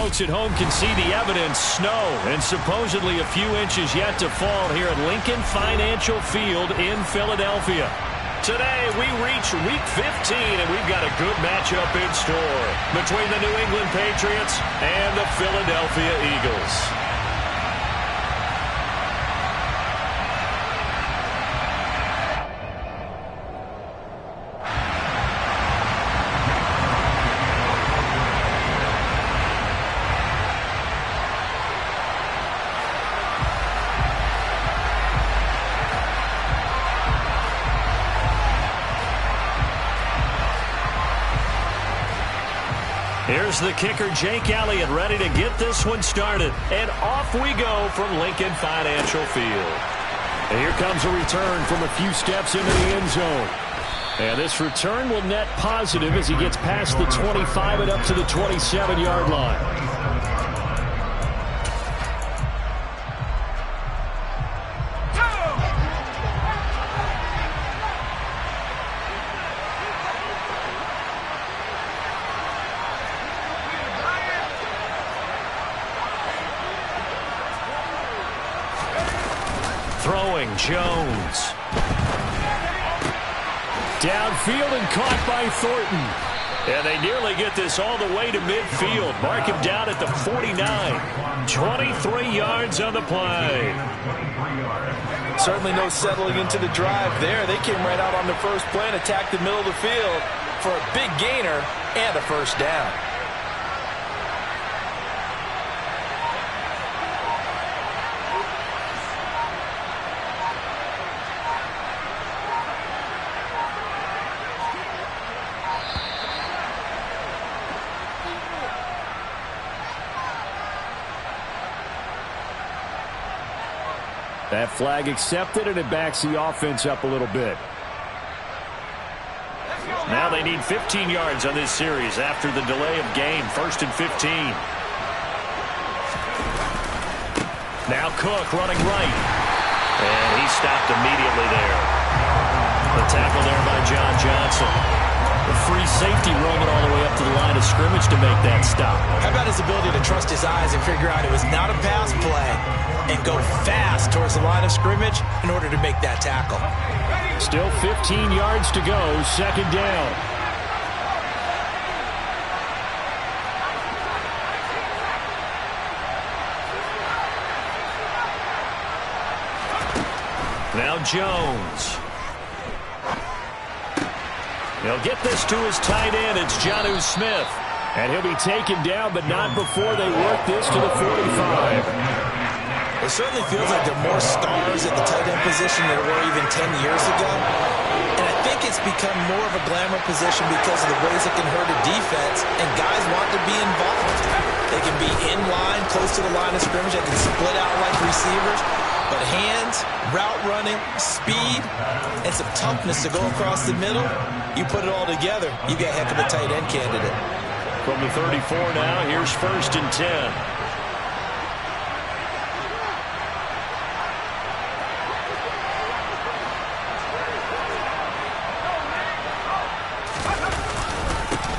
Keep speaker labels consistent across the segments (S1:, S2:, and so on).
S1: folks at home can see the evidence. Snow and supposedly a few inches yet to fall here at Lincoln Financial Field in Philadelphia. Today, we reach Week 15, and we've got a good matchup in store between the New England Patriots and the Philadelphia Eagles. Here's the kicker, Jake Elliott, ready to get this one started. And off we go from Lincoln Financial Field. And here comes a return from a few steps into the end zone. And this return will net positive as he gets past the 25 and up to the 27-yard line. Throwing, Jones. Downfield and caught by Thornton. And they nearly get this all the way to midfield. Mark him down at the 49. 23 yards on the play.
S2: Certainly no settling into the drive there. They came right out on the first play and attacked the middle of the field for a big gainer and a first down.
S1: That flag accepted, and it backs the offense up a little bit. Now they need 15 yards on this series after the delay of game. 1st and 15. Now Cook running right. And he stopped immediately there. The tackle there by John Johnson. The free safety rolling all the way up to the line of scrimmage to make that stop.
S2: How about his ability to trust his eyes and figure out it was not a pass play and go fast towards the line of scrimmage in order to make that tackle.
S1: Still 15 yards to go, 2nd down. Now Jones. He'll get this to his tight end. It's Jonnu Smith. And he'll be taken down, but not before they work this to the 45.
S2: It certainly feels like there are more stars at the tight end position than there were even 10 years ago. And I think it's become more of a glamour position because of the ways it can hurt a defense, and guys want to be involved. They can be in line, close to the line of scrimmage. They can split out like receivers. But hands, route running, speed, and some toughness to go across the middle, you put it all together, you get a heck of a tight end candidate.
S1: From the 34 now, here's 1st and 10.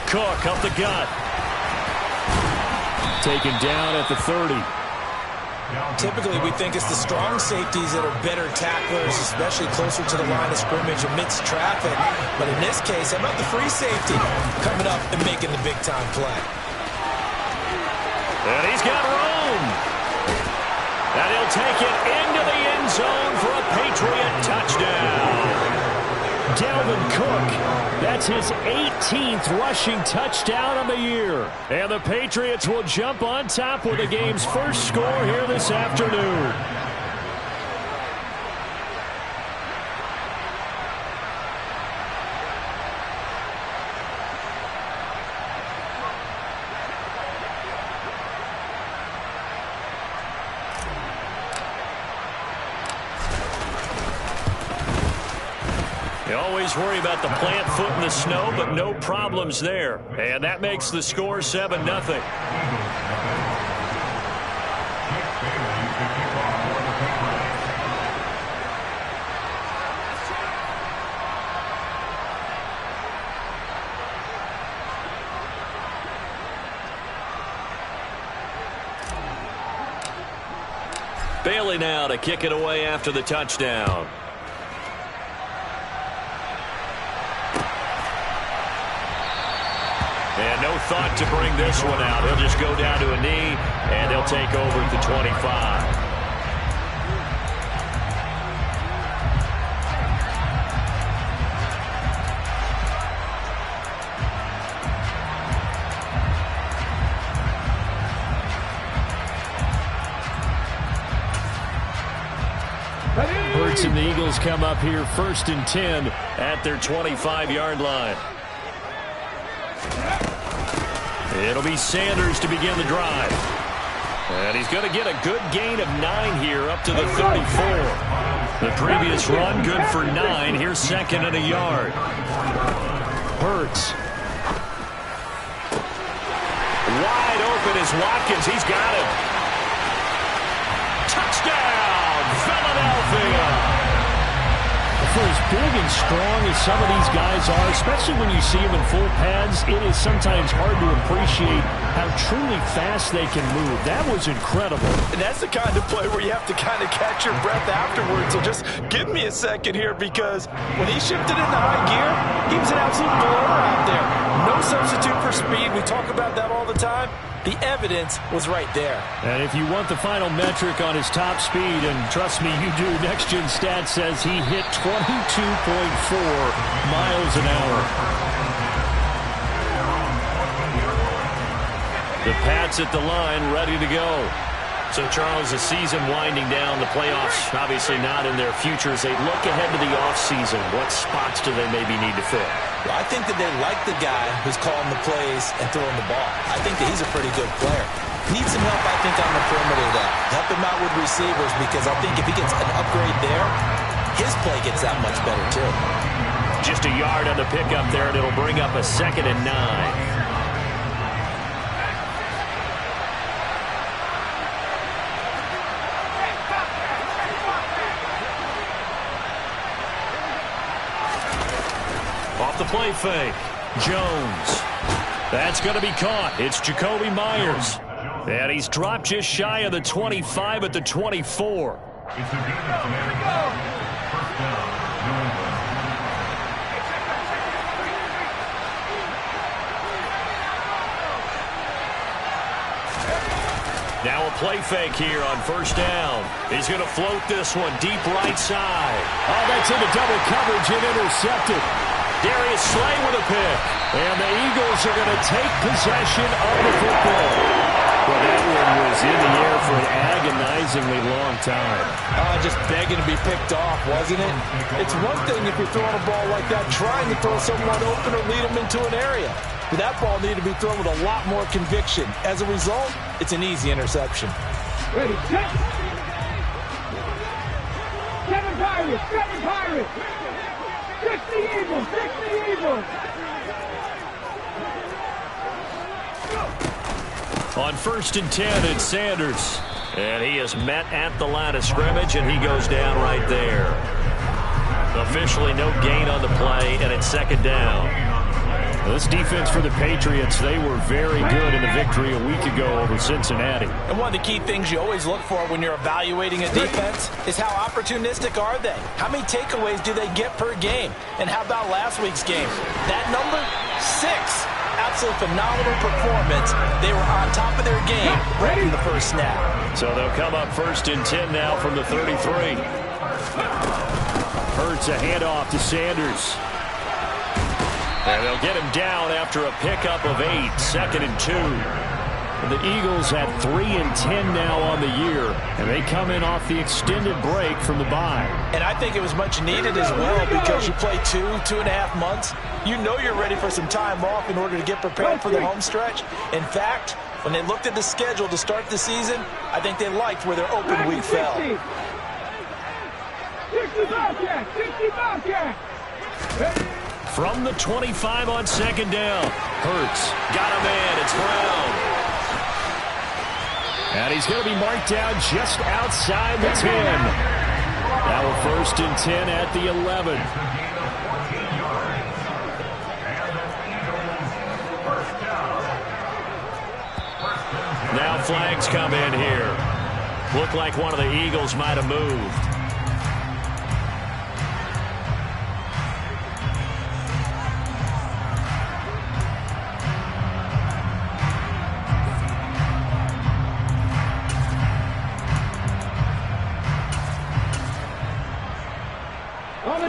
S1: Cook up the gut. Taken down at the 30.
S2: Typically, we think it's the strong safeties that are better tacklers, especially closer to the line of scrimmage amidst traffic. But in this case, how about the free safety coming up and making the big-time play?
S1: And he's got room. And he'll take it into the end zone for a Patriot touchdown. Dalvin Cook, that's his 18th rushing touchdown of the year. And the Patriots will jump on top with the game's first score here this afternoon. You always worry about the plant foot in the snow, but no problems there. And that makes the score 7-0. Bailey now to kick it away after the touchdown. And no thought to bring this one out. He'll just go down to a knee, and they'll take over at the 25. Hurts and the Eagles come up here 1st and 10 at their 25-yard line. It'll be Sanders to begin the drive. And he's going to get a good gain of 9 here up to the 34. The previous run good for 9. Here's 2nd and a yard. Hurts. Wide open is Watkins. He's got it. Touchdown, Philadelphia. For as big and strong as some of these guys are, especially when you see them in full pads, it is sometimes hard to appreciate how truly fast they can move. That was incredible.
S3: And that's the kind of play where you have to kind of catch your breath afterwards. So just give me a second here, because when he shifted into high gear, he was an absolute blower out there. No substitute for speed. We talk about that all the time. The evidence was right there.
S1: And if you want the final metric on his top speed, and trust me, you do, Next Gen Stats says he hit 22.4 miles an hour. The Pats at the line, ready to go. So, Charles, the season winding down, the playoffs obviously not in their future. As they look ahead to the offseason, what spots do they maybe need to fill?
S2: Well, I think that they like the guy who's calling the plays and throwing the ball. I think that he's a pretty good player. Needs some help, I think, on the perimeter, though. Help him out with receivers, because I think if he gets an upgrade there, his play gets that much better, too.
S1: Just a yard on the pickup there, and it'll bring up a 2nd and 9. Off the play fake. Jones. That's going to be caught. It's Jacoby Myers. And he's dropped just shy of the 25 at the 24. Now a play fake here on 1st down. He's going to float this one deep right side. Oh, that's into double coverage and intercepted. Darius Slay with a pick. And the Eagles are going to take possession of the football. Well, that one was in the air for an agonizingly long time.
S3: Just begging to be picked off, wasn't it? It's one thing if you're throwing a ball like that, trying to throw someone open or lead them into an area. But that ball needed to be thrown with a lot more conviction. As a result, it's an easy interception.
S4: Ready, set. Seven Pirates, seven Pirates. 60 Eagles, 60 Eagles.
S1: On 1st and 10, it's Sanders. And he is met at the line of scrimmage, and he goes down right there. Officially no gain on the play, and it's 2nd down. This defense for the Patriots, they were very good in the victory a week ago over Cincinnati.
S3: And one of the key things you always look for when you're evaluating a defense is how opportunistic are they? How many takeaways do they get per game? And how about last week's game? That number? 6. Absolutely phenomenal performance. They were on top of their game right from the first snap.
S1: So they'll come up 1st and 10 now from the 33. Hurts a handoff to Sanders. And they'll get him down after a pickup of 8, 2nd and 2. And the Eagles have 3 and 10 now on the year, and they come in off the extended break from the bye.
S3: And I think it was much needed as well, because you play 2.5 months. You know you're ready for some time off in order to get prepared for the home stretch. In fact, when they looked at the schedule to start the season, I think they liked where their open week fell.
S4: 60 Bobcats, 60 Bobcats.
S1: From the 25 on 2nd down. Hurts got a man. It's Brown. And he's going to be marked down just outside the 10. Now a 1st and 10 at the 11. Now flags come in here. Looked like one of the Eagles might have moved.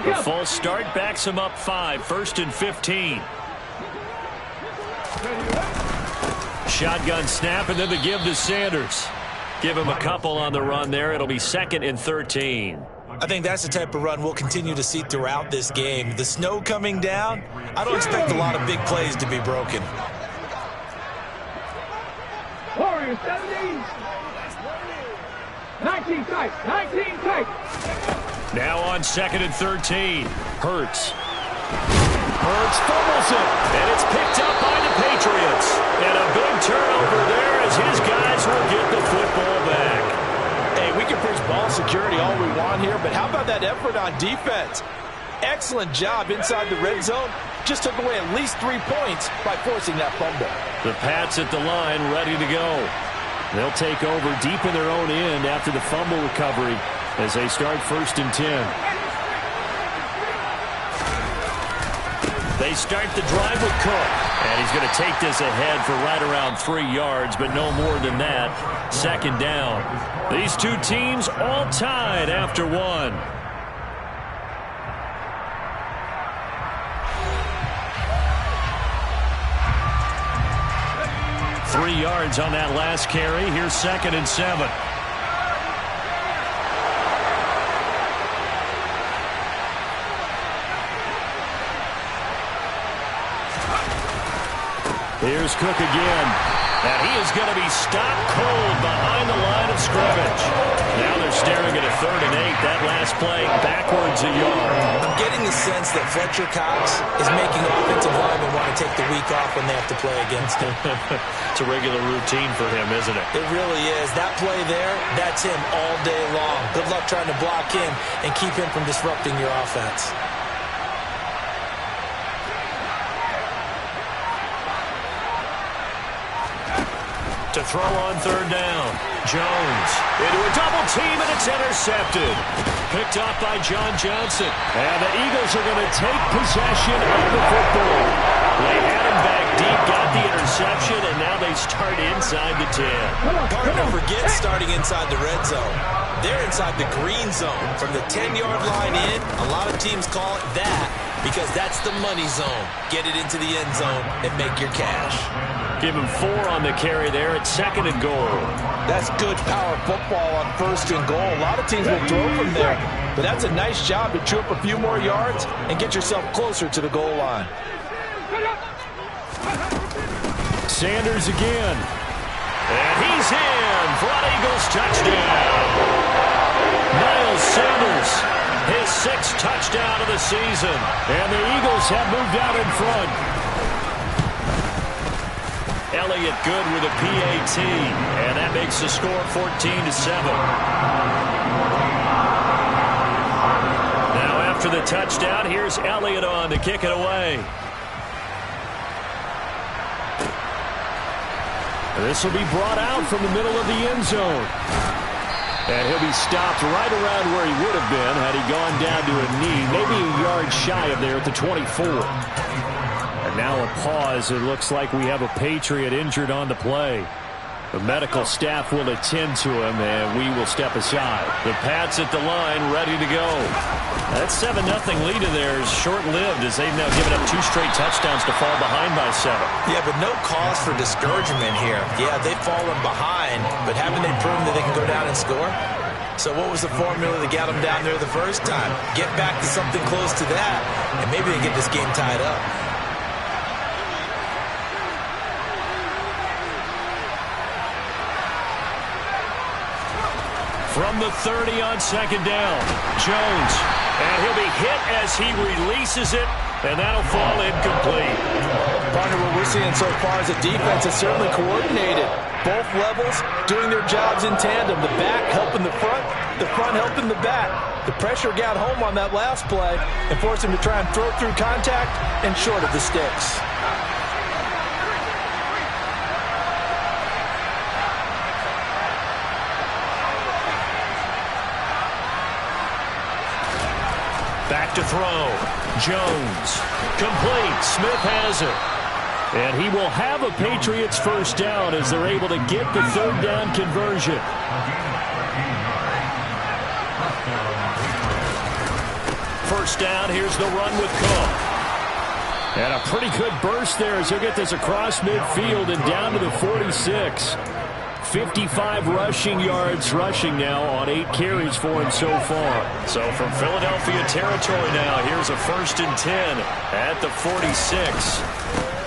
S1: The full start backs him up 5, 1st and 15. Shotgun snap, and then the give to Sanders. Give him a couple on the run there. It'll be 2nd and 13.
S2: I think that's the type of run we'll continue to see throughout this game. The snow coming down, I don't expect a lot of big plays to be broken.
S4: Warriors 17. 19 tight. 19 tight.
S1: Now on 2nd and 13. Hurts fumbles it, and it's picked up by the Patriots. And a big turnover there as his guys will get the football back.
S3: Hey, we can preach ball security all we want here, but how about that effort on defense? Excellent job inside the red zone. Just took away at least 3 points by forcing that fumble.
S1: The Pats at the line ready to go. They'll take over deep in their own end after the fumble recovery as they start 1st and 10. They start the drive with Cook. And he's going to take this ahead for right around 3 yards, but no more than that. 2nd down. These two teams all tied after 1. Three yards on that last carry. Here's 2nd and 7. Here's Cook again. And he is going to be stopped cold behind the line of scrimmage. Now they're staring at a 3rd and 8. That last play backwards a yard.
S2: I'm getting the sense that Fletcher Cox is making offensive linemen want to take the week off when they have to play against him.
S1: It's a regular routine for him, isn't it?
S2: It really is. That play there, that's him all day long. Good luck trying to block him and keep him from disrupting your offense.
S1: To throw on 3rd down. Jones into a double team, and it's intercepted. Picked off by John Johnson. And the Eagles are going to take possession of the football. They had him back deep, got the interception, and now they start inside the 10.
S2: Hard to forget starting inside the red zone. They're inside the green zone. From the 10-yard line in, a lot of teams call it that because that's the money zone. Get it into the end zone and make your cash.
S1: Give him 4 on the carry there at 2nd and goal.
S3: That's good power football on 1st and goal. A lot of teams will throw from there, but that's a nice job to chew up a few more yards and get yourself closer to the goal line.
S1: Sanders again. And he's in for an Eagles touchdown. Miles Sanders, his 6th touchdown of the season. And the Eagles have moved out in front. Elliott good with a PAT, and that makes the score 14-7. Now after the touchdown, here's Elliott on to kick it away. This will be brought out from the middle of the end zone. And he'll be stopped right around where he would have been had he gone down to a knee, maybe a yard shy of there at the 24. And now a pause. It looks like we have a Patriot injured on the play. The medical staff will attend to him, and we will step aside. The Pats at the line, ready to go. That 7-0 lead of theirs short-lived as they've now given up 2 straight touchdowns to fall behind by 7.
S2: Yeah, but no cause for discouragement here. Yeah, they've fallen behind, but haven't they proven that they can go down and score? So what was the formula that got them down there the first time? Get back to something close to that, and maybe they get this game tied up.
S1: From the 30 on 2nd down, Jones. And he'll be hit as he releases it, and that'll fall incomplete.
S3: Partner, what we're seeing so far is the defense is certainly coordinated. Both levels doing their jobs in tandem. The back helping the front helping the back. The pressure got home on that last play and forced him to try and throw through contact and short of the sticks.
S1: back to throw. Jones. Complete. Smith has it. And he will have a Patriots first down as they're able to get the third down conversion. First down, here's the run with Cook. And a pretty good burst there as he'll get this across midfield and down to the 46. 55 rushing yards rushing now on 8 carries for him so far. So from Philadelphia territory now, here's a 1st and 10 at the 46.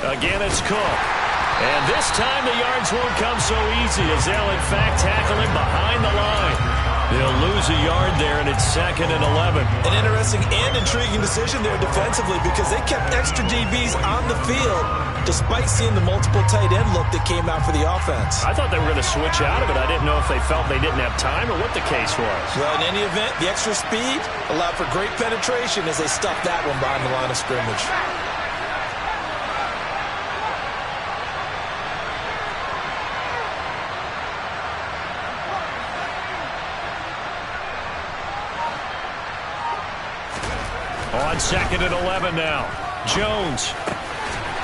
S1: Again, it's Cook. And this time the yards won't come so easy as they'll in fact tackle him behind the line. They'll lose a yard there, and it's 2nd and 11.
S2: An interesting and intriguing decision there defensively because they kept extra DBs on the field despite seeing the multiple tight end look that came out for the offense.
S1: I thought they were going to switch out of it. I didn't know if they felt they didn't have time or what the case was.
S2: Well, in any event, the extra speed allowed for great penetration as they stuffed that one behind the line of scrimmage.
S1: On 2nd and 11 now. Jones.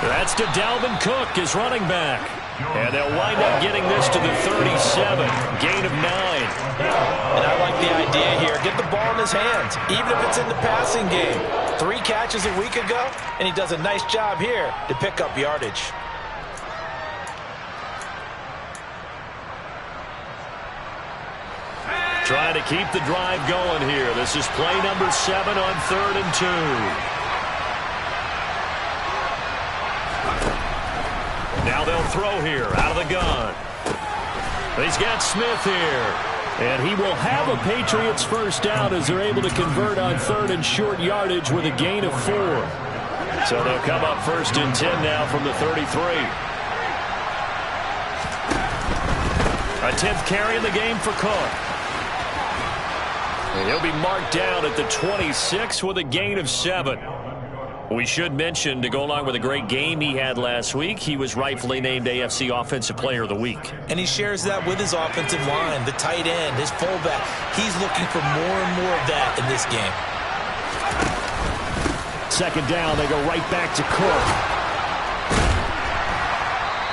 S1: That's to Dalvin Cook, his running back. And they'll wind up getting this to the 37. Gain of 9.
S3: And I like the idea here. Get the ball in his hands, even if it's in the passing game. 3 catches a week ago, and he does a nice job here to pick up yardage.
S1: Trying to keep the drive going here. This is play number 7 on 3rd and 2. Now they'll throw here out of the gun. He's got Smith here. And he will have a Patriots first down as they're able to convert on 3rd and short yardage with a gain of 4. So they'll come up 1st and 10 now from the 33. A 10th carry in the game for Cook. And he'll be marked down at the 26 with a gain of 7. We should mention, to go along with a great game he had last week, he was rightfully named AFC Offensive Player of the Week.
S2: And he shares that with his offensive line, the tight end, his fullback. He's looking for more and more of that in this game.
S1: 2nd down, they go right back to Cook.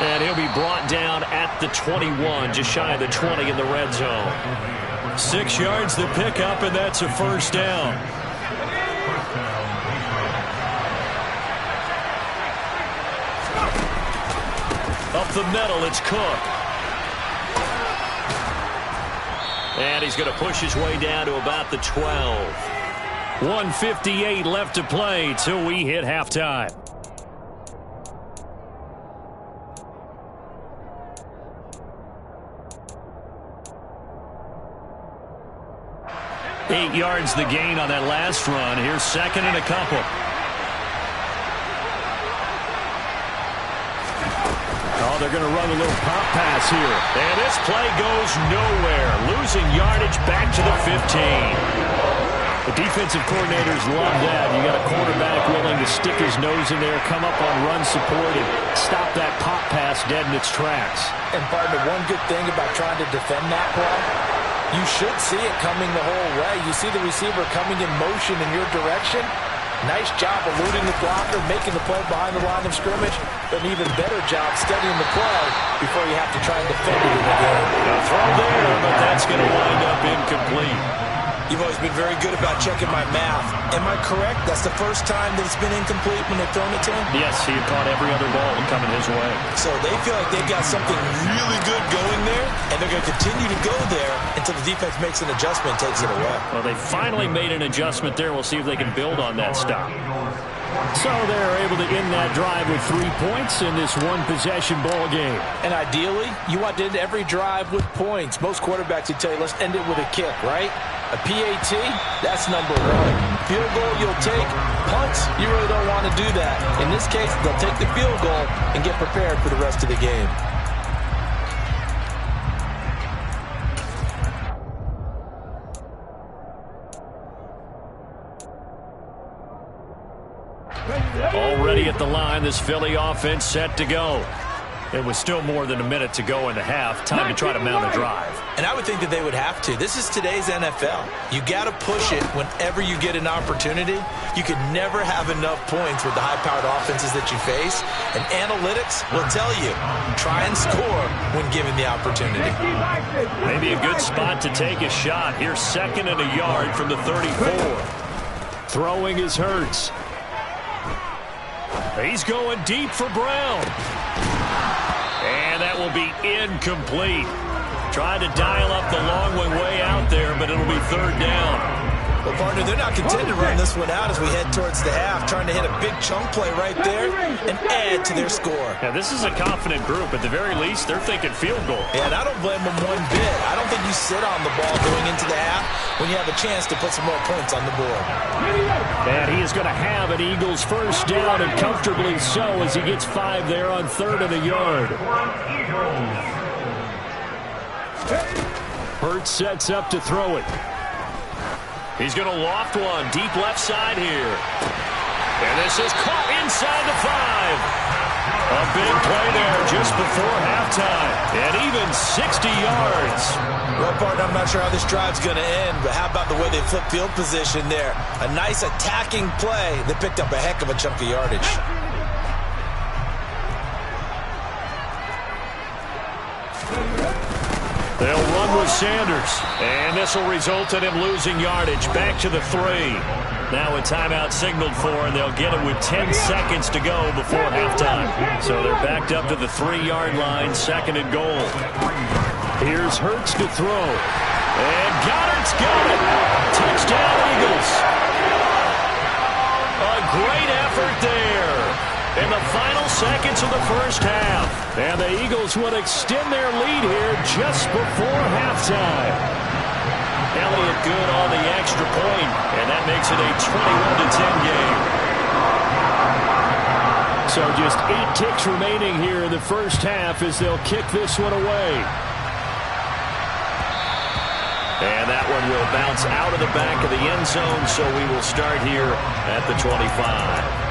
S1: And he'll be brought down at the 21, just shy of the 20 in the red zone. 6 yards the pickup, and that's a first down. Up the middle, it's Cook. And he's going to push his way down to about the 12. 1:58 left to play till we hit halftime. Eight yards the gain on that last run. Here's 2nd and a couple. Oh, they're going to run a little pop pass here. And this play goes nowhere. Losing yardage back to the 15. The defensive coordinators love that. You got a quarterback willing to stick his nose in there, come up on run support, and stop that pop pass dead in its tracks.
S3: And partner, one good thing about trying to defend that play, you should see it coming the whole way. You see the receiver coming in motion in your direction. Nice job eluding the blocker, making the play behind the line of scrimmage, but an even better job studying the play before you have to try and defend it in the game.
S1: A throw there, but that's going to wind up incomplete.
S2: You've always been very good about checking my math. Am I correct? That's the first time that it's been incomplete when they've thrown it to him?
S1: Yes, he had caught every other ball coming his way.
S2: So they feel like they've got something really good going there, and they're going to continue to go there until the defense makes an adjustment and takes it away.
S1: Well, they finally made an adjustment there. We'll see if they can build on that stop. So they're able to end that drive with 3 points in this one-possession ball game.
S3: And ideally, you want to end every drive with points. Most quarterbacks would tell you, let's end it with a kick, right? A PAT, that's number 1. Field goal you'll take. Punts, you really don't want to do that. In this case, they'll take the field goal and get prepared for the rest of the game.
S1: Already at the line, this Philly offense set to go. It was still more than a minute to go in the half. Time to try to mount a drive.
S2: And I would think that they would have to. This is today's NFL. You got to push it whenever you get an opportunity. You can never have enough points with the high-powered offenses that you face. And analytics will tell you, try and score when given the opportunity.
S1: Maybe a good spot to take a shot. Here's 2nd and a yard from the 34. Throwing is Hurts. He's going deep for Brown. And that will be incomplete. Trying to dial up the long way out there, but it'll be 3rd down.
S2: Well, partner, they're not content to run this one out as we head towards the half, trying to hit a big chunk play right there and add to their score.
S1: Now, this is a confident group. At the very least, they're thinking field goal.
S2: And I don't blame them one bit. I don't think you sit on the ball going into the half when you have a chance to put some more points on the board.
S1: And he is going to have an Eagles first down, and comfortably so, as he gets 5 there on 3rd and a yard. Hurts sets up to throw it. He's going to loft one deep left side here. And this is caught inside the 5. A big play there just before halftime. And even 60 yards.
S2: Well, partner, I'm not sure how this drive's going to end, but how about the way they flip field position there? A nice attacking play that picked up a heck of a chunk of yardage.
S1: They'll run with Sanders, and this will result in him losing yardage. Back to the 3. Now a timeout signaled for, and they'll get it with 10 seconds to go before halftime. So they're backed up to the 3-yard line, 2nd and goal. Here's Hurts to throw, and Goddard's got it. Touchdown, Eagles. A great effort there in the final seconds of the first half. And the Eagles would extend their lead here just before halftime. Elliott good on the extra point, and that makes it a 21-10 game. So just 8 ticks remaining here in the first half as they'll kick this one away. And that one will bounce out of the back of the end zone, so we will start here at the 25.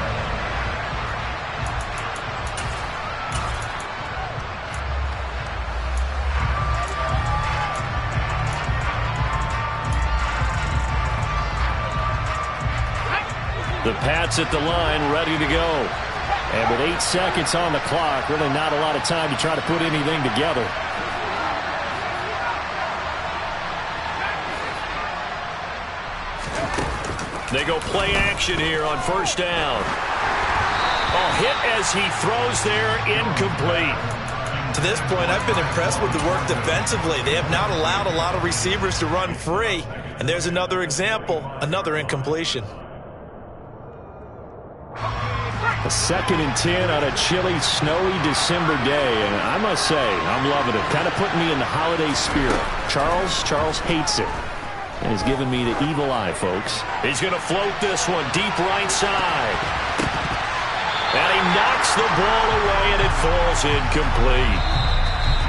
S1: The Pats at the line, ready to go. And with 8 seconds on the clock, really not a lot of time to try to put anything together. They go play action here on first down. A hit as he throws there, incomplete.
S2: To this point, I've been impressed with the work defensively. They have not allowed a lot of receivers to run free. And there's another example, another incompletion.
S1: A 2nd and 10 on a chilly, snowy December day, and I must say, I'm loving it. Kind of putting me in the holiday spirit. Charles hates it, and he's giving me the evil eye, folks. He's going to float this one deep right side. And he knocks the ball away, and it falls incomplete.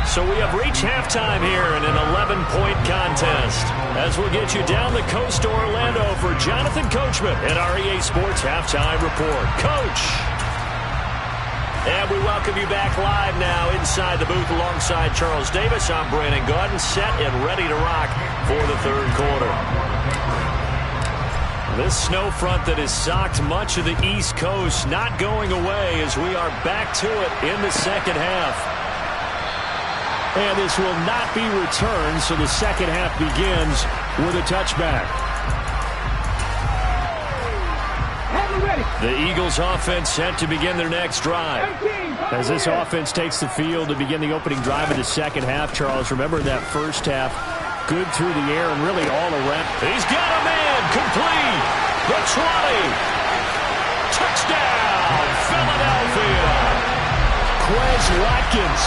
S1: So we have reached halftime here in an 11-point contest. As we'll get you down the coast to Orlando for Jonathan Coachman at our EA Sports Halftime Report. Coach! And we welcome you back live now inside the booth alongside Charles Davis. I'm Brandon Gaudin, set and ready to rock for the 3rd quarter. This snow front that has socked much of the East Coast not going away as we are back to it in the second half. And this will not be returned, so the second half begins with a touchback. The Eagles offense set to begin their next drive. As this offense takes the field to begin the opening drive of the second half, Charles, remember that first half, good through the air and really all around. He's got a man, complete, the 20. Touchdown, Philadelphia. Quez Watkins.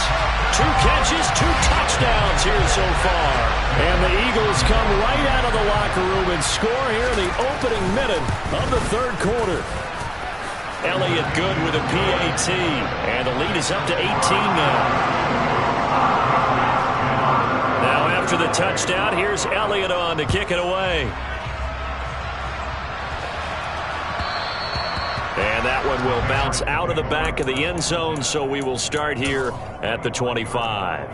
S1: 2 catches, 2 touchdowns here so far. And the Eagles come right out of the locker room and score here in the opening minute of the 3rd quarter. Elliott good with a PAT. And the lead is up to 18 now. Now after the touchdown, here's Elliott on to kick it away. And that that one will bounce out of the back of the end zone, so we will start here at the 25.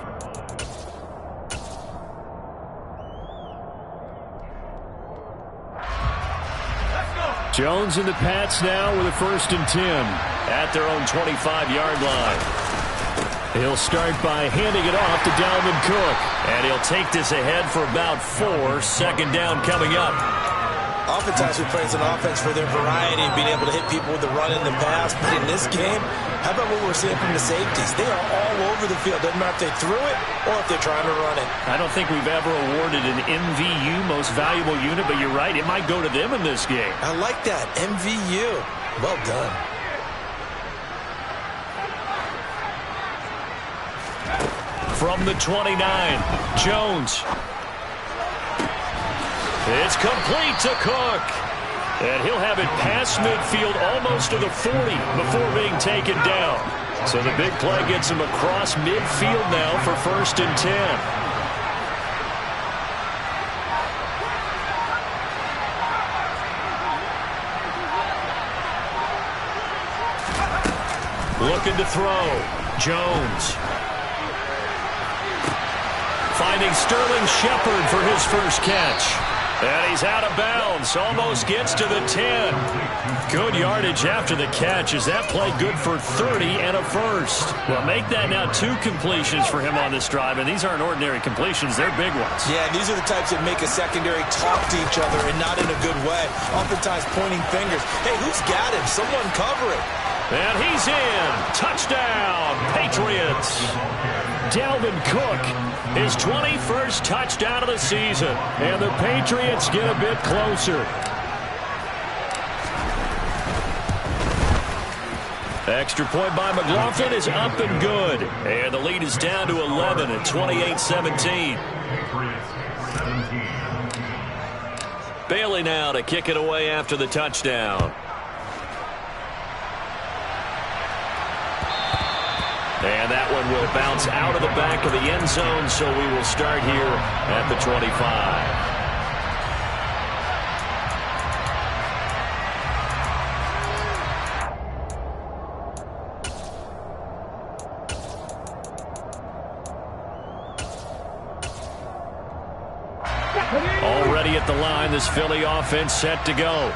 S1: Jones and the Pats now with a 1st and 10 at their own 25-yard line. He'll start by handing it off to Dalvin Cook, and he'll take this ahead for about 4. Second down coming up.
S2: Oftentimes we praise an offense for their variety and being able to hit people with the run and the pass. But in this game, how about what we're seeing from the safeties? They are all over the field. Doesn't matter if they threw it or if they're trying to run it.
S1: I don't think we've ever awarded an MVU, most valuable unit, but you're right. It might go to them in this game.
S2: I like that. MVU. Well done.
S1: From the 29, Jones. It's complete to Cook. And he'll have it past midfield almost to the 40 before being taken down. So the big play gets him across midfield now for 1st and 10. Looking to throw. Jones. Finding Sterling Shepard for his first catch. And he's out of bounds. Almost gets to the 10. Good yardage after the catch. Is that play good for 30 and a first? Well, make that now 2 completions for him on this drive. And these aren't ordinary completions. They're big ones.
S2: Yeah, and these are the types that make a secondary talk to each other and not in a good way. Oftentimes pointing fingers. Hey, who's got him? Someone cover it.
S1: And he's in. Touchdown, Patriots. Dalvin Cook, his 21st touchdown of the season. And the Patriots get a bit closer. Extra point by McLaughlin is up and good. And the lead is down to 11 at 28-17. Bailey now to kick it away after the touchdown. And that one will bounce out of the back of the end zone, so we will start here at the 25. Already at the line, this Philly offense set to go.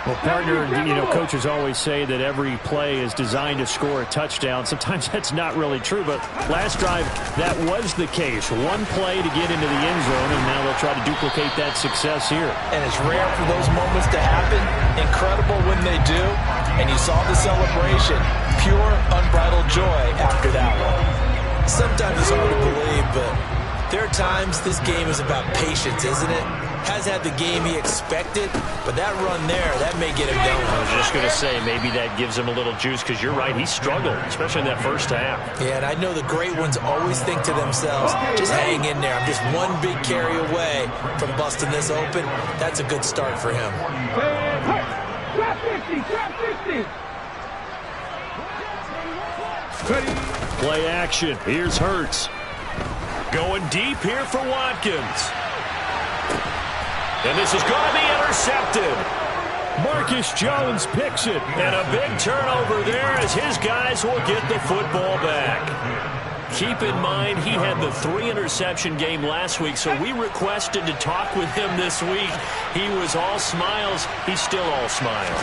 S1: Well, partner, coaches always say that every play is designed to score a touchdown. Sometimes that's not really true, but last drive, that was the case. One play to get into the end zone, and now they'll try to duplicate that success here.
S3: And it's rare for those moments to happen. Incredible when they do. And you saw the celebration. Pure, unbridled joy after that one.
S2: Sometimes it's hard to believe, but there are times this game is about patience, isn't it? Has had the game he expected, but that run there, that may get him going.
S1: I was just going to say, maybe that gives him a little juice, because you're right, he struggled, especially in that first half.
S2: Yeah, and I know the great ones always think to themselves, just hang in there. I'm just one big carry away from busting this open. That's a good start for him.
S4: Trap 50, trap 50.
S1: Play action. Here's Hurts. Going deep here for Watkins. And this is going to be intercepted. Marcus Jones picks it. And a big turnover there as his guys will get the football back. Keep in mind, he had the 3-interception game last week, so we requested to talk with him this week. He was all smiles. He's still all smile.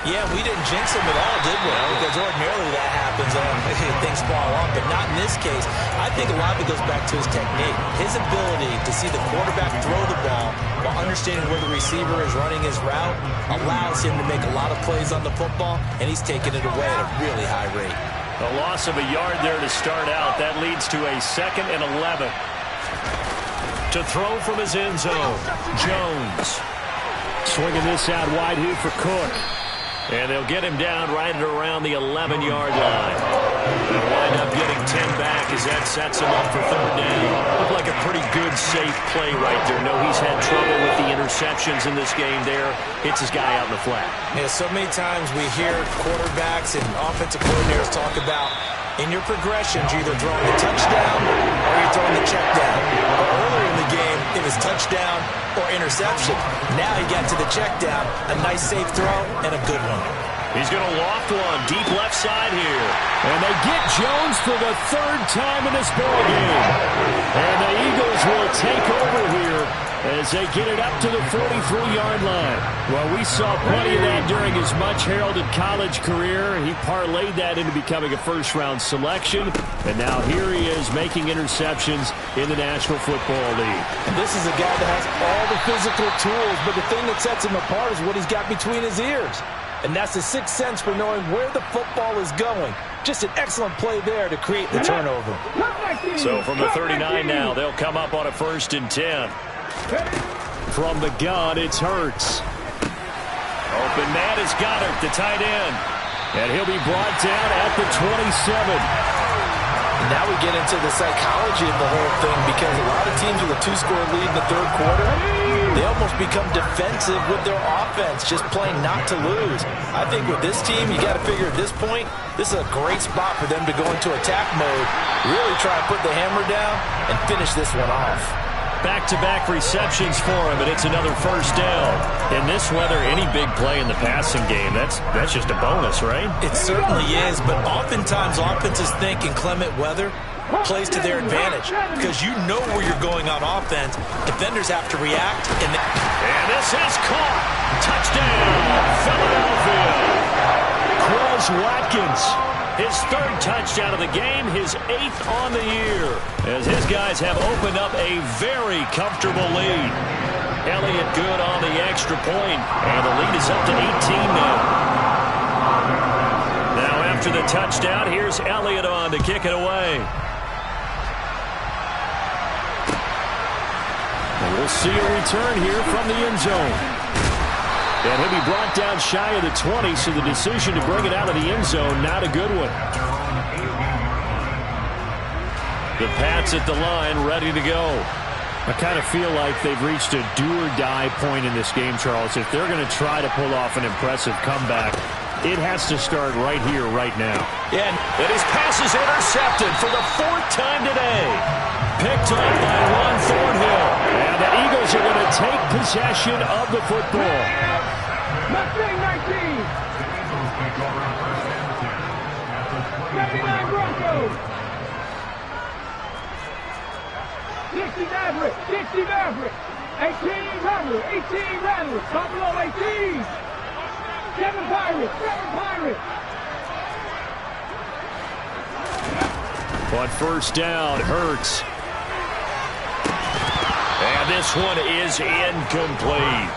S2: Yeah, we didn't jinx him at all, did we? Because ordinarily that happens. Things fall off, but not in this case. I think a lot of it goes back to his technique. His ability to see the quarterback throw the ball while understanding where the receiver is running his route allows him to make a lot of plays on the football, and he's taking it away at a really high rate.
S1: A loss of a yard there to start out. That leads to a 2nd and 11. To throw from his end zone, Jones. Swinging this out wide here for Cook. And they'll get him down right at around the 11-yard line. They'll wind up getting 10 back as that sets him up for third down. Looked like a pretty good, safe play right there. No, he's had trouble with the interceptions in this game there. Hits his guy out in the flat.
S2: Yeah, so many times we hear quarterbacks and offensive coordinators talk about in your progressions, you're either throwing the touchdown or you're throwing the check down. But earlier in the game, it was touchdown or interception. Now he got to the check down, a nice safe throw, and a good one.
S1: He's going to loft one deep left side here. And they get Jones for the third time in this ballgame. And the Eagles will take over here as they get it up to the 43-yard line. Well, we saw plenty of that during his much-heralded college career. He parlayed that into becoming a first-round selection. And now here he is making interceptions in the National Football League.
S3: And this is a guy that has all the physical tools, but the thing that sets him apart is what he's got between his ears. And that's the sixth sense for knowing where the football is going. Just an excellent play there to create the turnover.
S1: So from the 39 now, they'll come up on a 1st and 10. From the gun, it's Hurts. Open man is Goddard, the tight end. And he'll be brought down at the 27.
S3: Now we get into the psychology of the whole thing, because a lot of teams with a 2-score lead in the third quarter, they almost become defensive with their offense, just playing not to lose. I think with this team, you got to figure at this point, this is a great spot for them to go into attack mode, really try and put the hammer down and finish this one off.
S1: Back-to-back receptions for him, and it's another first down. In this weather, any big play in the passing game, that's just a bonus, right?
S2: It certainly is, but oftentimes offenses think inclement weather plays to their advantage, because you know where you're going on offense. Defenders have to react. And
S1: this is caught. Touchdown, Philadelphia. Quez Watkins. His third touchdown of the game, his 8th on the year, as his guys have opened up a very comfortable lead. Elliott good on the extra point, and the lead is up to 18 now. Now after the touchdown, here's Elliott on to kick it away. And we'll see a return here from the end zone. And he'll be brought down shy of the 20, so the decision to bring it out of the end zone, not a good one. The Pats at the line, ready to go. I kind of feel like they've reached a do-or-die point in this game, Charles. If they're going to try to pull off an impressive comeback, it has to start right here, right now. And his pass is intercepted for the 4th time today. Picked up by Ron Thornhill. And the Eagles are going to take possession of the football.
S4: 19. 79 Broncos. 60 Maverick. 60 Maverick. 18 Rattler. 18 Rattler. Buffalo 18. 7 Pirates. 7 Pirates.
S1: On first down, Hurts. And this one is incomplete.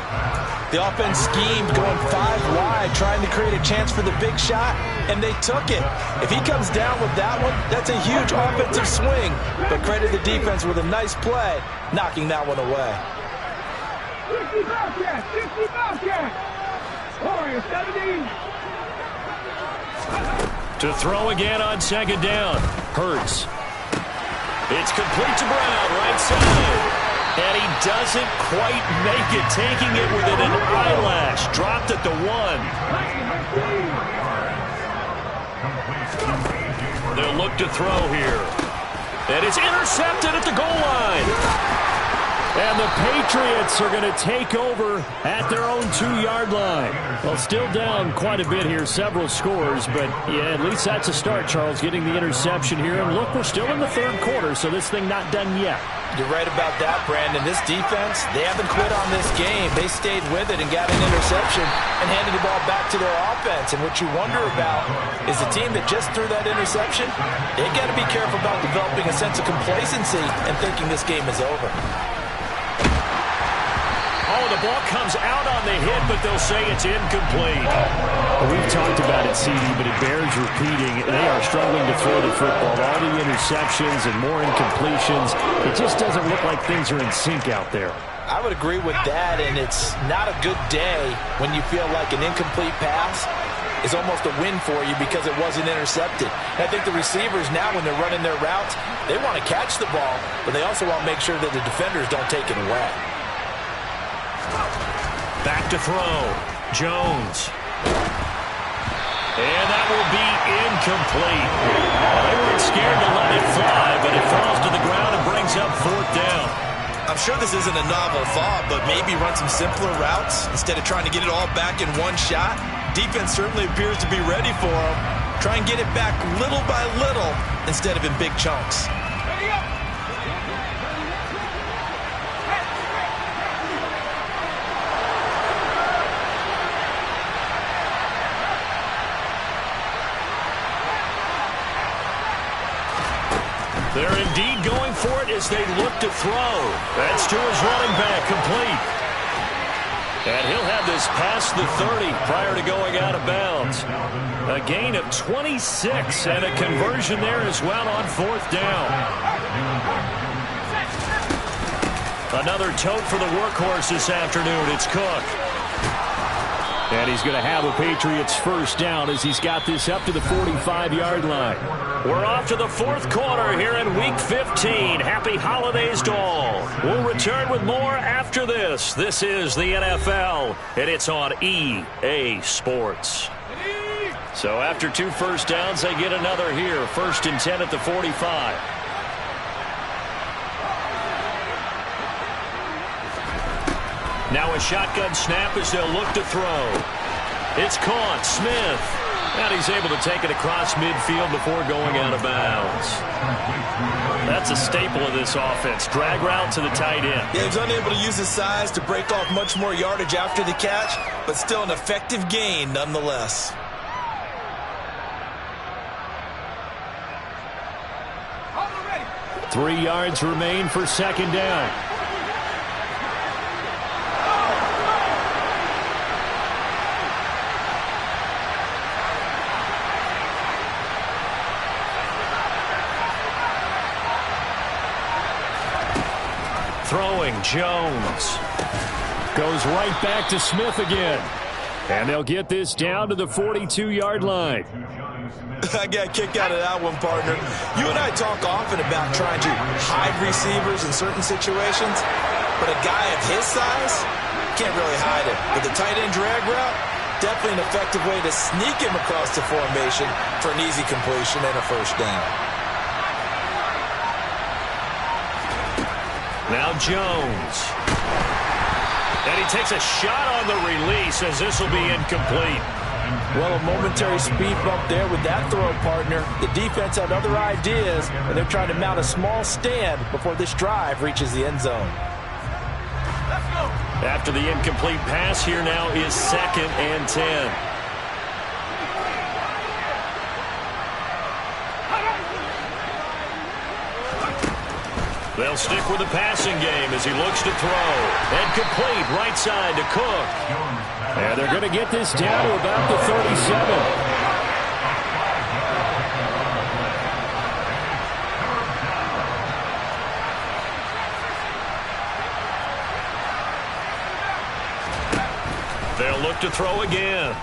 S3: The offense schemed, going 5 wide, trying to create a chance for the big shot, and they took it. If he comes down with that one, that's a huge offensive swing. But credit the defense with a nice play, knocking that one away.
S4: 60 Bobcats. 60 Bobcats. Warriors 70.
S1: To throw again on second down. Hurts. It's complete to Brown, right side. And he doesn't quite make it, taking it within an eyelash. Dropped at the 1. They'll look to throw here. And it's intercepted at the goal line. And the Patriots are going to take over at their own 2-yard line. Well, still down quite a bit here, several scores, but yeah, at least that's a start, Charles, getting the interception here. And look, we're still in the third quarter, so this thing not done yet.
S3: You're right about that, Brandon. This defense, they haven't quit on this game. They stayed with it and got an interception and handed the ball back to their offense. And what you wonder about is the team that just threw that interception, they got to be careful about developing a sense of complacency and thinking this game is over.
S1: Oh, the ball comes out on the hit, but they'll say it's incomplete. Well, we've talked about it, CD, but it bears repeating. They are struggling to throw the football. All the interceptions and more incompletions. It just doesn't look like things are in sync out there.
S3: I would agree with that, and it's not a good day when you feel like an incomplete pass is almost a win for you because it wasn't intercepted. And I think the receivers now, when they're running their routes, they want to catch the ball, but they also want to make sure that the defenders don't take it away.
S1: Back to throw. Jones. And that will be incomplete. They weren't scared to let it fly, but it falls to the ground and brings up 4th down.
S2: I'm sure this isn't a novel thought, but maybe run some simpler routes instead of trying to get it all back in one shot. Defense certainly appears to be ready for them. Try and get it back little by little instead of in big chunks.
S1: They're indeed going for it as they look to throw. That's to his running back, complete. And he'll have this past the 30 prior to going out of bounds. A gain of 26 and a conversion there as well on 4th down. Another tote for the workhorse this afternoon. It's Cook. And he's going to have a Patriots first down as he's got this up to the 45-yard line. We're off to the 4th quarter here in Week 15. Happy holidays to all. We'll return with more after this. This is the NFL, and it's on EA Sports. So after 2 first downs, they get another here. 1st and 10 at the 45. Now a shotgun snap as they'll look to throw. It's caught. Smith. And he's able to take it across midfield before going out of bounds. That's a staple of this offense. Drag route to the tight end.
S2: Yeah, he's unable to use his size to break off much more yardage after the catch, but still an effective gain nonetheless.
S4: Hold it ready.
S1: 3 yards remain for 2nd down. Throwing, Jones. Goes right back to Smith again. And they'll get this down to the 42-yard line.
S2: I got a kick out of that one, partner. You and I talk often about trying to hide receivers in certain situations, but a guy of his size can't really hide it. But the tight end drag route, definitely an effective way to sneak him across the formation for an easy completion and a first down.
S1: Now Jones. And he takes a shot on the release as this will be incomplete.
S3: Well, a momentary speed bump there with that throw, partner. The defense had other ideas, and they're trying to mount a small stand before this drive reaches the end zone.
S1: After the incomplete pass, here now is 2nd and 10. They'll stick with the passing game as he looks to throw. And complete right side to Cook. And they're going to get this down to about the 37. They'll look to throw again.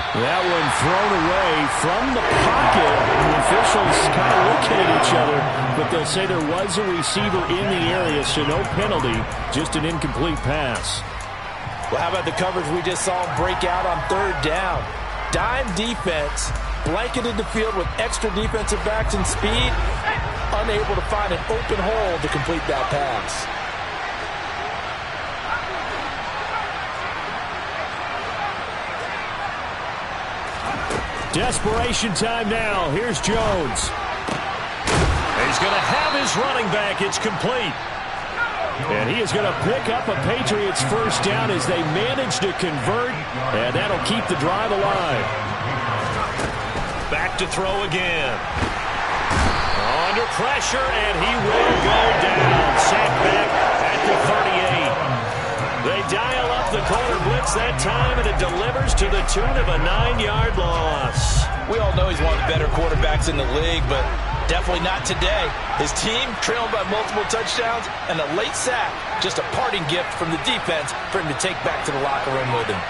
S1: That one thrown away from the pocket. The officials kind of looking at each other, but they'll say there was a receiver in the area, so no penalty, just an incomplete pass.
S3: Well, how about the coverage we just saw him break out on 3rd down? Dime defense, blanketed the field with extra defensive backs and speed, unable to find an open hole to complete that pass.
S1: Desperation time now. Here's Jones. He's going to have his running back. It's complete. And he is going to pick up a Patriots first down as they manage to convert, and that'll keep the drive alive. Back to throw again. Under pressure, and he will go down. Sacked back at the 38. They dial up the corner blitz that time, and it delivers to the tune of a 9-yard loss.
S3: We all know he's one of the better quarterbacks in the league, but Definitely not today. His team trailing by multiple touchdowns and a late sack. Just a parting gift from the defense for him to take back to the locker room with him.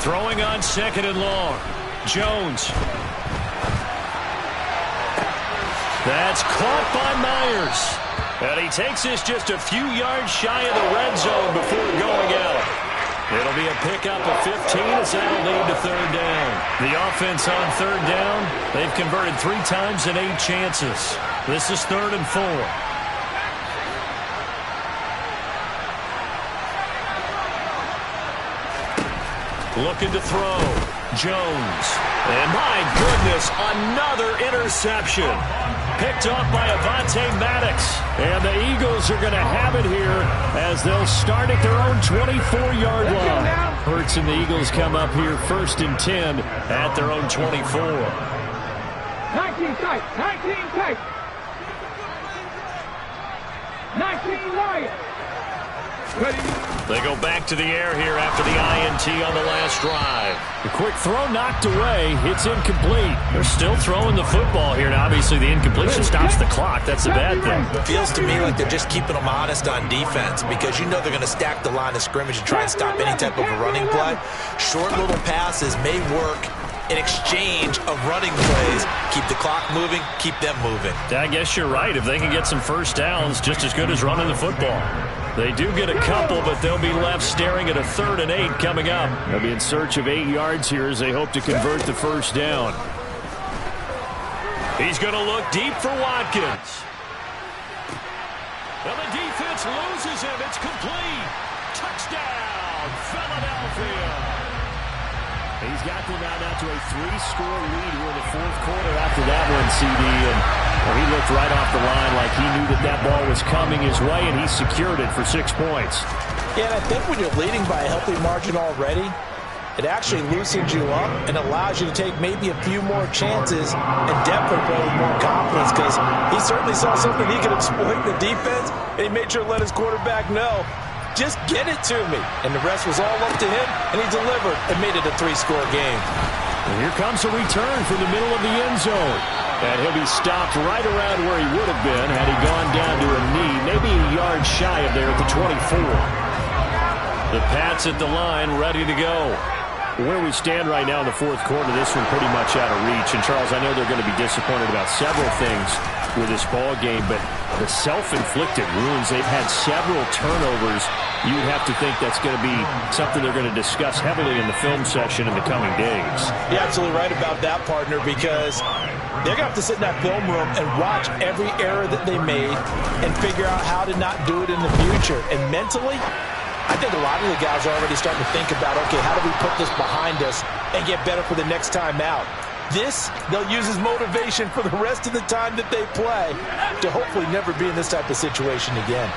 S1: Throwing on 2nd and long. Jones. That's caught by Myers. And he takes this just a few yards shy of the red zone before going out. It'll be a pickup of 15 as that'll lead to 3rd down. The offense on 3rd down, they've converted 3 times in 8 chances. This is 3rd and 4. Looking to throw. Jones. And my goodness, another interception. Picked off by Avonte Maddox. And the Eagles are going to have it here as they'll start at their own 24-yard line. Hurts and the Eagles come up here 1st and 10 at their own 24.
S4: 19 tight. 19 tight. 19 wide.
S1: They go back to the air here after the INT on the last drive. The quick throw knocked away. It's incomplete. They're still throwing the football here. Now, obviously, the incompletion stops the clock. That's the bad thing.
S2: It feels to me like they're just keeping them honest on defense because you know they're going to stack the line of scrimmage and try and stop any type of a running play. Short little passes may work in exchange of running plays. Keep the clock moving, keep them moving.
S1: I guess you're right. If they can get some first downs, just as good as running the football. They do get a couple, but they'll be left staring at a 3rd and 8 coming up. They'll be in search of 8 yards here as they hope to convert the first down. He's going to look deep for Watkins. And the defense loses him. It's complete. Touchdown, Philadelphia. He's got them out to a 3-score lead here in the 4th quarter after that one, CD. And he looked right off the line like he knew that ball was coming his way, and he secured it for 6 points.
S3: Yeah, and I think when you're leading by a healthy margin already, it actually loosens you up and allows you to take maybe a few more chances and definitely play with more confidence because he certainly saw something he could exploit in the defense, and he made sure to let his quarterback know, just get it to me. And the rest was all up to him, and he delivered and made it a 3-score game.
S1: And here comes a return from the middle of the end zone. And he'll be stopped right around where he would have been had he gone down to a knee, maybe a yard shy of there at the 24. The Pats at the line, ready to go. Where we stand right now in the 4th quarter, this one pretty much out of reach. And, Charles, I know they're going to be disappointed about several things with this ball game, but the self-inflicted wounds, they've had several turnovers. You would have to think that's going to be something they're going to discuss heavily in the film session in the coming days.
S3: You're absolutely right about that, partner, because they're going to have to sit in that film room and watch every error that they made and figure out how to not do it in the future. And mentally, I think a lot of the guys are already starting to think about, okay, how do we put this behind us and get better for the next time out? This, they'll use as motivation for the rest of the time that they play to hopefully never be in this type of situation again.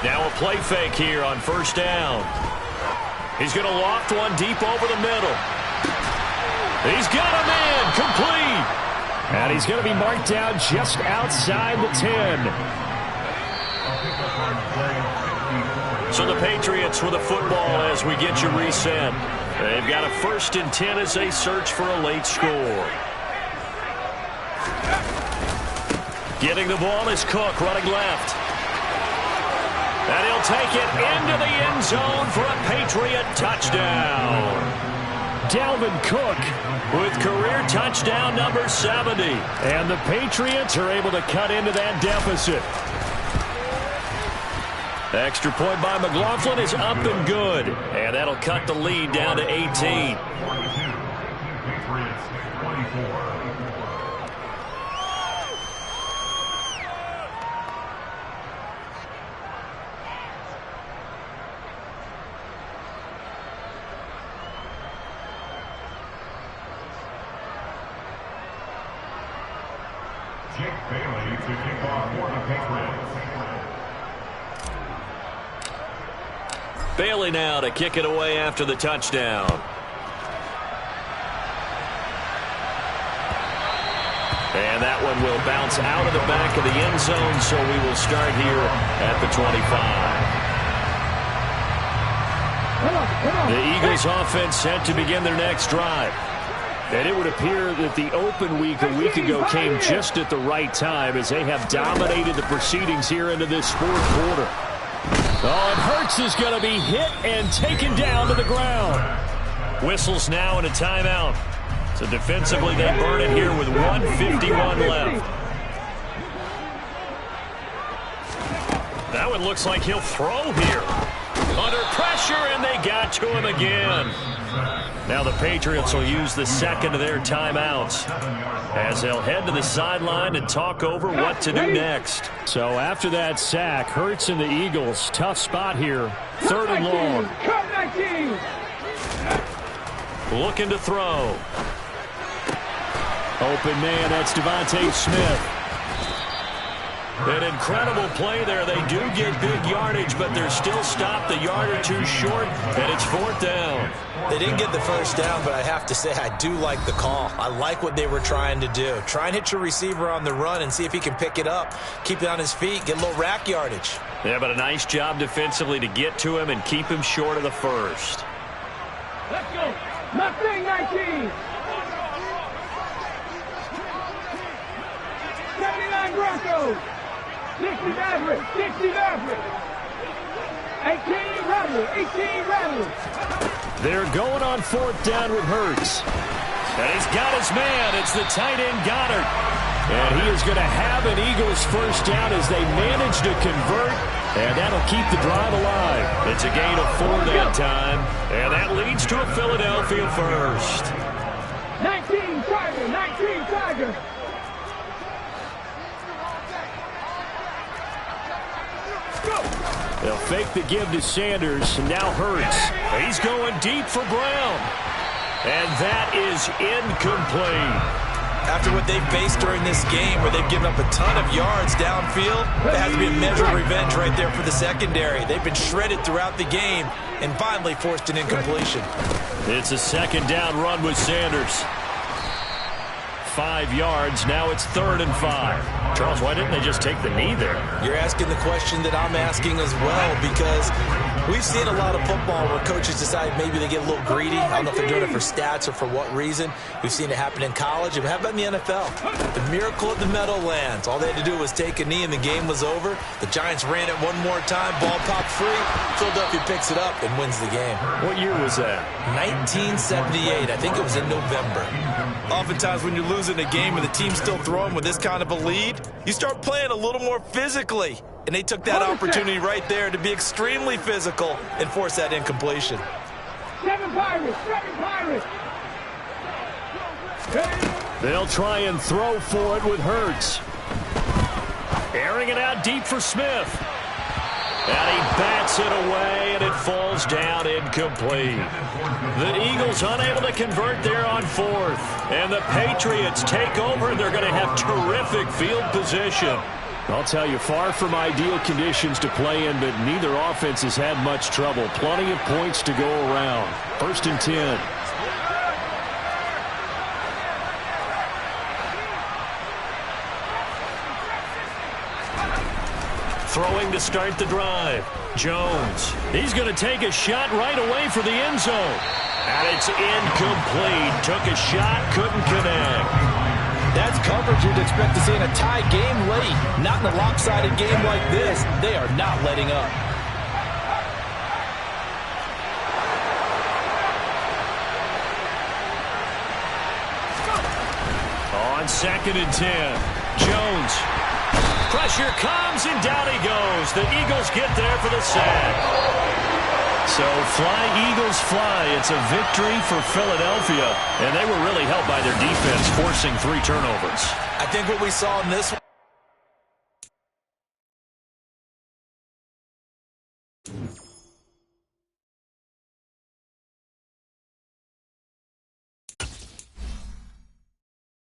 S1: Now a play fake here on 1st down. He's going to loft one deep over the middle. He's got a man, complete. And he's going to be marked down just outside the 10. So the Patriots with the football as we get you reset. They've got a 1st and 10 as they search for a late score. Getting the ball is Cook running left. And he'll take it into the end zone for a Patriot touchdown. Dalvin Cook with career touchdown number 70. And the Patriots are able to cut into that deficit. Extra point by McLaughlin is up and good. And that'll cut the lead down to 18.
S5: Bailey to kick off for the Patriots.
S1: Bailey now to kick it away after the touchdown. And that one will bounce out of the back of the end zone, so we will start here at the 25. The Eagles offense set to begin their next drive. And it would appear that the open week a week ago came just at the right time as they have dominated the proceedings here into this fourth quarter. Oh, and Hurts is going to be hit and taken down to the ground. Whistles now and a timeout. So defensively they burn it here with 1:51 left. That one looks like he'll throw here. Under pressure, and they got to him again. Now the Patriots will use the second of their timeouts as they'll head to the sideline and talk over what to do next. So after that sack, Hurts and the Eagles, tough spot here. 3rd and long. Looking to throw. Open man, that's Devontae Smith. An incredible play there. They do get big yardage, but they're still stopped a yard or two short, and it's 4th down.
S2: They didn't get the first down, but I have to say I do like the call. I like what they were trying to do. Try and hit your receiver on the run and see if he can pick it up, keep it on his feet, get a little rack yardage.
S1: Yeah, but a nice job defensively to get to him and keep him short of the first.
S4: Let's go. Mustang 19. 79 Broncos. 60 Mavericks. 60 Mavericks. 18 Rattlers. 18 Rattlers.
S1: They're going on 4th down with Hurts. And he's got his man. It's the tight end Goddard. And he is going to have an Eagles first down as they manage to convert. And that'll keep the drive alive. It's a gain of 4 that time. And that leads to a Philadelphia first.
S4: 19 Tiger. 19 Tiger.
S1: They'll fake the give to Sanders, and now Hurts. He's going deep for Brown. And that is incomplete.
S2: After what they've faced during this game where they've given up a ton of yards downfield, there has to be a measure of revenge right there for the secondary. They've been shredded throughout the game and finally forced an incompletion.
S1: It's a 2nd down run with Sanders. 5 yards. Now it's 3rd and 5. Charles, why didn't they just take the knee there?
S2: You're asking the question that I'm asking as well, because we've seen a lot of football where coaches decide maybe they get a little greedy. I don't know if they're doing it for stats or for what reason. We've seen it happen in college. And how about in the NFL? The miracle of the Meadowlands. All they had to do was take a knee and the game was over. The Giants ran it one more time. Ball popped free. Philadelphia picks it up and wins the game.
S1: What year was that?
S2: 1978. I think it was in November. Oftentimes when you're losing a game and the team's still throwing with this kind of a lead, you start playing a little more physically. And they took that opportunity right there to be extremely physical and force that incompletion.
S4: 7 Pirates. 7 Pirates.
S1: They'll try and throw for it with Hurts. Airing it out deep for Smith. And he bats it away, and it falls down incomplete. The Eagles unable to convert there on 4th. And the Patriots take over, and they're going to have terrific field position. I'll tell you, far from ideal conditions to play in, but neither offense has had much trouble. Plenty of points to go around. 1st and 10. Throwing to start the drive. Jones. He's going to take a shot right away for the end zone. And it's incomplete. Took a shot, couldn't connect.
S3: That's coverage you'd expect to see in a tie game late. Not in a lopsided game like this. They are not letting up.
S1: On 2nd and 10. Jones. Pressure comes, and down he goes. The Eagles get there for the sack. So fly, Eagles, fly. It's a victory for Philadelphia, and they were really helped by their defense, forcing 3 turnovers.
S2: I think what we saw in this one